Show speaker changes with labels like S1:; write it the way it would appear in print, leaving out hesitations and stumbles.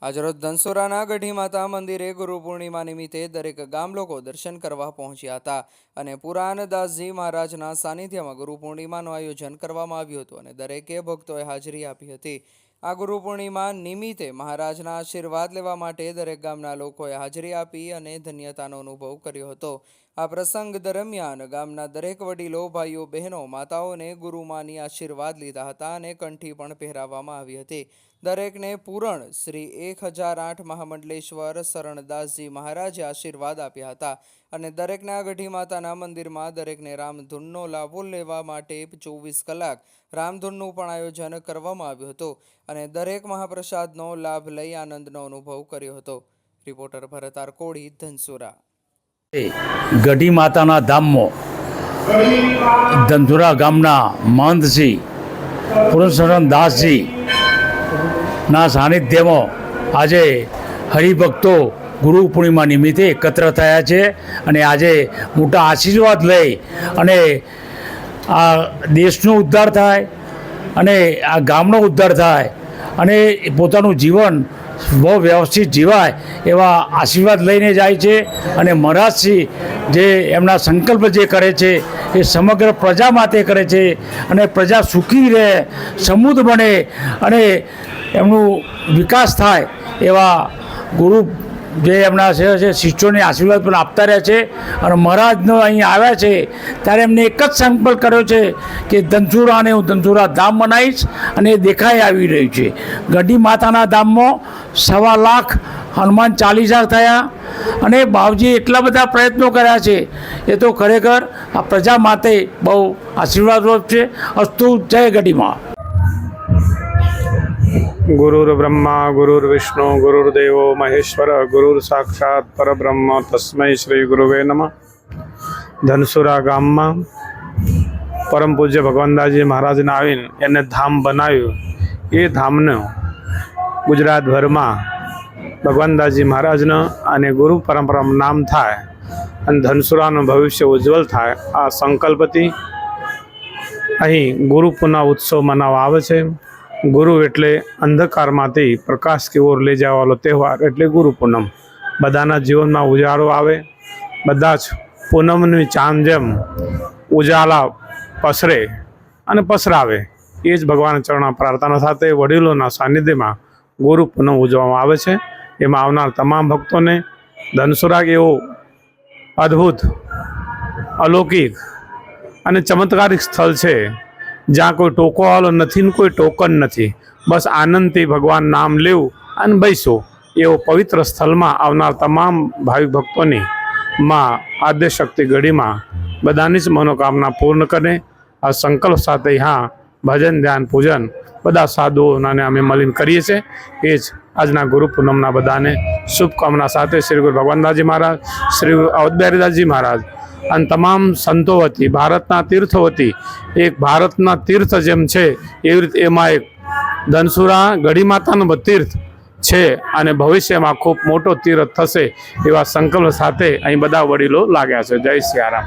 S1: આજરોજ ધનસુરાના ગઢી માતા મંદિરે ગુરુ પૂર્ણિમા નિમિત્તે દરેક ગામ લોકો દર્શન કરવા પહોંચ્યા હતા અને પુરાણદાસજી મહારાજના સાનિધ્યમાં ગુરુ પૂર્ણિમાનું આયોજન કરવામાં આવ્યું હતું અને દરેકે ભક્તોએ હાજરી આપી હતી। આ ગુરુ પૂર્ણિમા નિમિત્તે મહારાજના આશીર્વાદ લેવા માટે દરેક ગામના લોકોએ હાજરી આપી અને ધન્યતાનો અનુભવ કર્યો હતો। આ પ્રસંગ દરમિયાન ગામના દરેક વડીલો, ભાઈઓ, બહેનો, માતાઓને ગુરુમાની આશીર્વાદ લીધા હતા અને કંઠી પણ પહેરાવવામાં આવી હતી। દરેકને પૂરણ શ્રી 1008 મહામંડલેશ્વર શરણદાસજી મહારાજે આશીર્વાદ આપ્યા હતા અને દરેકને આ ગઢી માતાના મંદિરમાં દરેકને રામધૂનનો લાભો લેવા માટે 24 કલાક રામધૂનનું પણ આયોજન કરવામાં આવ્યું હતું અને દરેક મહાપ્રસાદનો લાભ લઈ આનંદનો અનુભવ કર્યો હતો। રિપોર્ટર ભરત આરકોડી, ધનસુરા।
S2: ગઢી માતાના ધામમાં ધનસુરા ગામના મહંતશ્રી પુરુષોત્તમદાસજી ના સાનિધ્યમાં આજે હરિભક્તો ગુરુ પૂર્ણિમા નિમિત્તે એકત્ર થયા છે અને આજે મોટા આશીર્વાદ લઈ અને આ દેશનો ઉદ્ધાર થાય અને આ ગામનો ઉદ્ધાર થાય અને પોતાનું જીવન બહુ વ્યવસ્થિત જીવાય એવા આશીર્વાદ લઈને જાય છે અને મહારાજશ્રી જે એમના સંકલ્પ જે કરે છે એ સમગ્ર પ્રજા માટે કરે છે અને પ્રજા સુખી રહે, સમૃદ્ધ બને અને એમનું વિકાસ થાય એવા ગુરુ જે એમના છે શિષ્યોને આશીર્વાદ પણ આપતા રહે છે। અને મહારાજનો અહીં આવ્યા છે ત્યારે એમને એક જ સંકલ્પ કર્યો છે કે ધનસુરાને હું ધનસુરા ધામ બનાવીશ અને એ દેખાઈ આવી રહ્યું છે। ગઢી માતાના ધામમાં 1.25 લાખ હનુમાન ચાલીસા થયા અને બાવજીએ એટલા બધા પ્રયત્નો કર્યા છે એ તો ખરેખર આ પ્રજા માટે બહુ આશીર્વાદરૂપ છે। અસ્તુ, જય ગઢીમાં।
S3: गुरुर् ब्रह्मा गुरुर्विष्णु गुरुर्देवो महेश्वर गुरुर साक्षात परब्रह्म तस्मै श्री गुरुवे नमः। धनसुरा गाम में परम पूज्य भगवानदासजी महाराज ने आवीने एने धाम बनाव्યું। એ ધામને ગુજરાત ભરમાં ભગવાનદાસજી મહારાજને અને ગુરુ પરંપરામાં નામ થાય અને ધનસુરાનું ભવિષ્ય ઉજ્જવળ થાય આ સંકલ્પથી અહીં ગુરુ પૂર્ણ ઉત્સવ મનાવવા આવે છે। ગુરુ એટલે અંધકારમાંથી પ્રકાશ की ओर લઈ જવાનો તહેવાર એટલે ગુરુ પૂનમ। બધાના જીવનમાં ઉજાળો આવે, બધા જ પૂનમની ચાંદ જેમ ઉજાલા પસરે અને પસરાવે એ જ ભગવાન ચરણમાં પ્રાર્થના સાથે વડીલોના સાનિધ્યમાં ગુરુ પૂનમ ઉજવવામાં આવે છે। એમાં આવનાર તમામ ભક્તોને ધનસુરા એવો અદ્ભુત, અલૌકિક અને ચમત્કારિક સ્થળ છે જ્યાં કોઈ ટોકોવાળો નથી ને કોઈ ટોકન નથી, બસ આનંદથી ભગવાન નામ લેવું અને બેસો એવો પવિત્ર સ્થળમાં આવનાર તમામ ભાવિક ભક્તોની માં આદ્યશક્તિ ગઢીમાં બધાની જ મનોકામના પૂર્ણ કરે આ સંકલ્પ સાથે હા ભજન, ધ્યાન, પૂજન બધા સાધુઓને અમે મળીને કરીએ છીએ। એ જ આજના ગુરુ પૂનમના બધાને શુભકામના સાથે શ્રી ગુરુ ભગવાનદાસજી મહારાજ, શ્રી અવધબિહારીદાસજી મહારાજ અને તમામ સંતો વતી, ભારતના તીર્થો વતી એક ભારતના તીર્થ જેમ છે એવી રીતે એમાં એક ધનસુરા ગઢી માતાનું તીર્થ છે અને ભવિષ્યમાં ખૂબ મોટો તીર્થ થશે એવા સંકલ્પ સાથે અહીં બધા વડીલો લાગ્યા છે। જય સિયારામ।